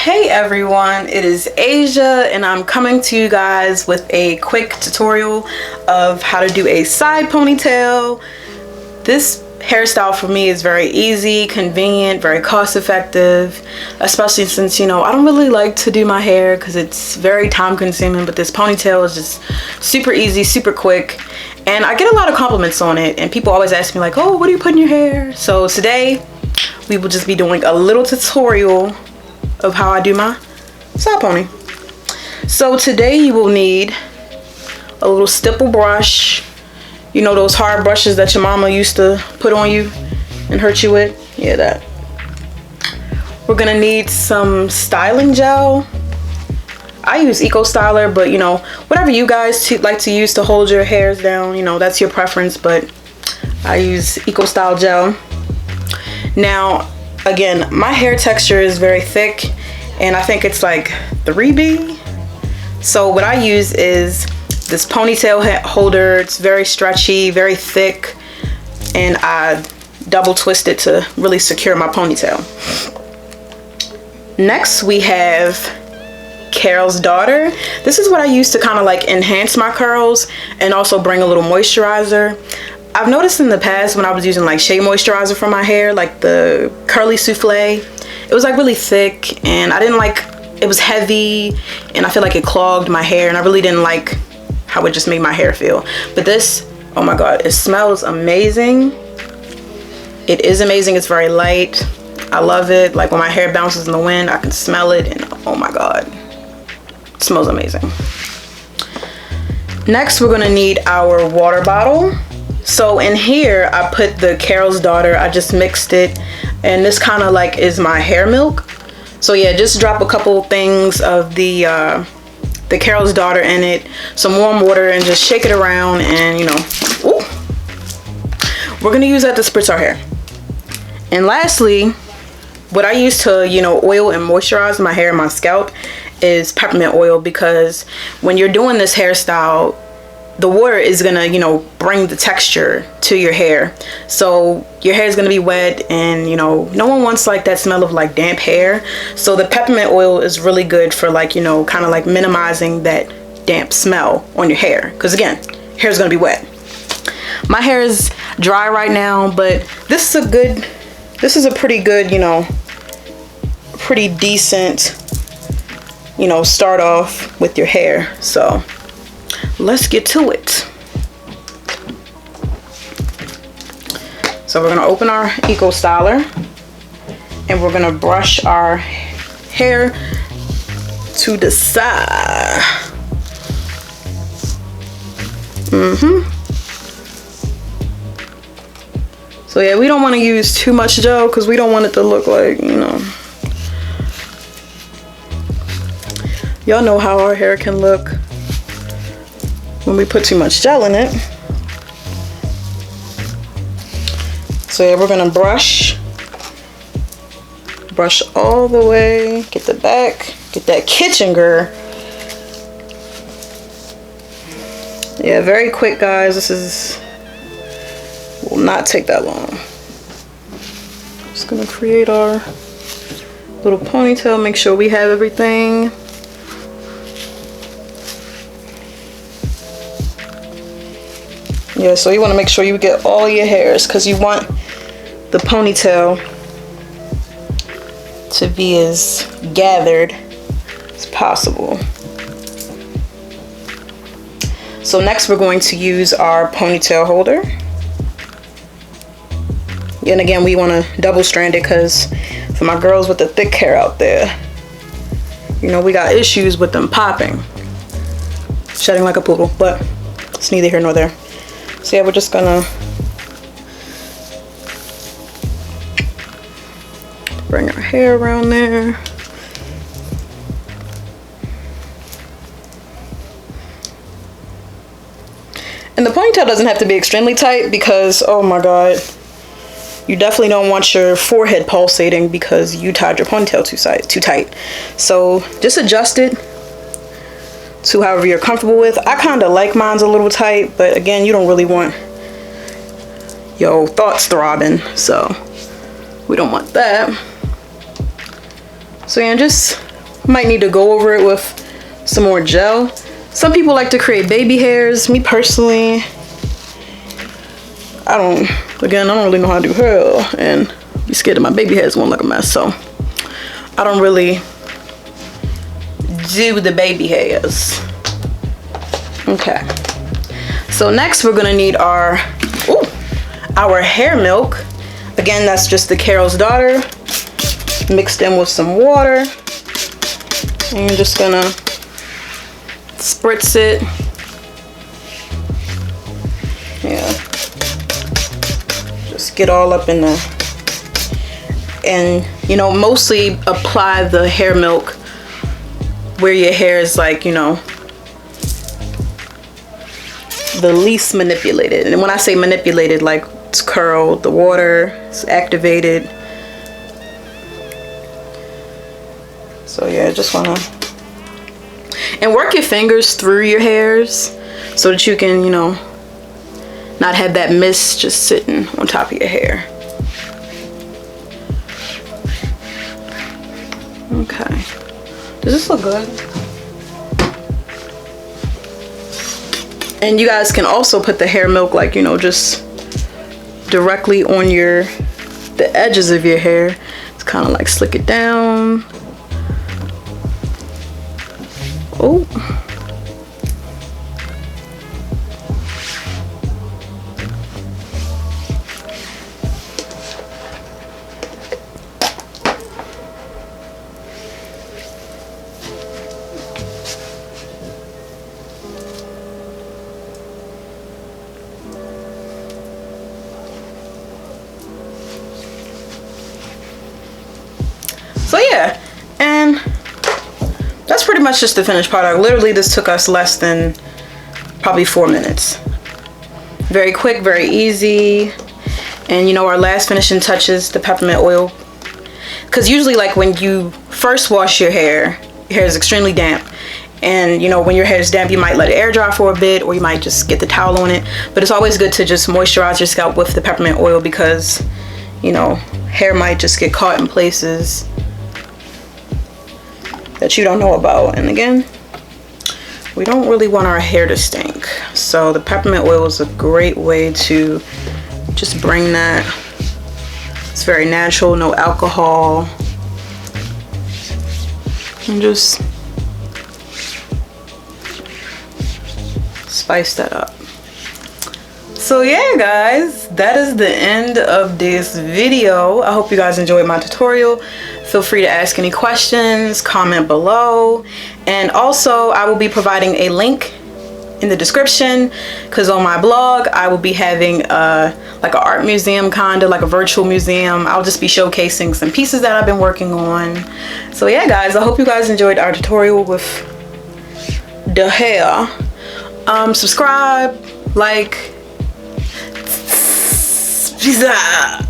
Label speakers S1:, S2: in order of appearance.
S1: Hey everyone, it is Asia and I'm coming to you guys with a quick tutorial of how to do a side ponytail. This hairstyle for me is very easy, convenient, very cost effective, especially since, you know, I don't really like to do my hair because it's very time consuming, but this ponytail is just super easy, super quick, and I get a lot of compliments on it and people always ask me like, oh, what do you put in your hair? So today we will just be doing a little tutorial of how I do my side pony. So today you will need a little stipple brush. You know those hard brushes that your mama used to put on you and hurt you with? Yeah, that. We're gonna need some styling gel. I use Eco Styler, but you know, whatever you guys like to use to hold your hairs down, you know, that's your preference, but I use Eco Style gel. Now, again, my hair texture is very thick and I think it's like 3B. So what I use is this ponytail holder. It's very stretchy, very thick, and I double twist it to really secure my ponytail. Next we have Carol's Daughter. This is what I use to kind of like enhance my curls and also bring a little moisturizer. I've noticed in the past when I was using like shea moisturizer for my hair, like the curly souffle, it was like really thick and I didn't like, it was heavy and I feel like it clogged my hair and I really didn't like how it just made my hair feel. But this, oh my god, it smells amazing. It is amazing. It's very light. I love it. Like when my hair bounces in the wind, I can smell it and oh my god, it smells amazing. Next we're gonna need our water bottle. So in here I put the Carol's Daughter. I just mixed it and this kind of like is my hair milk. So yeah, just drop a couple things of the Carol's Daughter in it, some warm water, and just shake it around, and you know, ooh, we're gonna use that to spritz our hair. And lastly, what I use to, you know, oil and moisturize my hair and my scalp is peppermint oil, because when you're doing this hairstyle, the water is gonna, you know, bring the texture to your hair. So your hair is gonna be wet and, you know, no one wants like that smell of like damp hair. So the peppermint oil is really good for like, you know, kind of like minimizing that damp smell on your hair. Because again, hair is gonna be wet. My hair is dry right now, but this is a pretty good, you know, pretty decent, you know, start off with your hair. So let's get to it. So we're gonna open our Eco Styler and we're gonna brush our hair to the side. So yeah, we don't want to use too much gel because we don't want it to look like, you know, y'all know how our hair can look when we put too much gel in it. So yeah, we're gonna brush all the way, get the back, get that kitchen girl. Yeah, very quick guys, will not take that long. Just gonna create our little ponytail, make sure we have everything. Yeah, so you want to make sure you get all your hairs because you want the ponytail to be as gathered as possible. So next we're going to use our ponytail holder. And again, we want to double strand it because for my girls with the thick hair out there, you know, we got issues with them popping, shedding like a poodle, but it's neither here nor there. So yeah, we're just gonna bring our hair around there. And the ponytail doesn't have to be extremely tight because, oh my god, you definitely don't want your forehead pulsating because you tied your ponytail too tight. So just adjust it to however you're comfortable with. I kind of like mine's a little tight, but again, you don't really want your thoughts throbbing, so we don't want that. So yeah, just Might need to go over it with some more gel. Some people like to create baby hairs. Me personally, I don't really know how to do hair, and be scared that my baby hairs won't look a mess, so I don't really do the baby hairs. Okay, so next we're gonna need our hair milk. Again, that's just the Carol's Daughter mixed in with some water, and you're just gonna spritz it. Yeah, just get all up in there, and you know, mostly apply the hair milk where your hair is, like, you know, the least manipulated. And when I say manipulated, like, it's curled, the water is activated. So yeah, just wanna, and work your fingers through your hairs so that you can, you know, not have that mist just sitting on top of your hair. Okay, does this look good? And you guys can also put the hair milk, like, you know, just directly on the edges of your hair. It's kind of like slick it down. Oh. So yeah, and that's pretty much just the finished product. Literally, this took us less than probably 4 minutes. Very quick, very easy. And you know, our last finishing touches, the peppermint oil. Because usually, like, when you first wash your hair is extremely damp. And you know, when your hair is damp, you might let it air dry for a bit, or you might just get the towel on it. But it's always good to just moisturize your scalp with the peppermint oil, because, you know, hair might just get caught in places that you don't know about. And again, we don't really want our hair to stink, so the peppermint oil is a great way to just bring that. It's very natural, no alcohol, and just spice that up. So yeah, guys, that is the end of this video. I hope you guys enjoyed my tutorial. Feel free to ask any questions, comment below, and also I will be providing a link in the description, because on my blog I will be having like an art museum, kind of like a virtual museum. I'll just be showcasing some pieces that I've been working on. So yeah, guys, I hope you guys enjoyed our tutorial with the hair. Subscribe, like, peace out.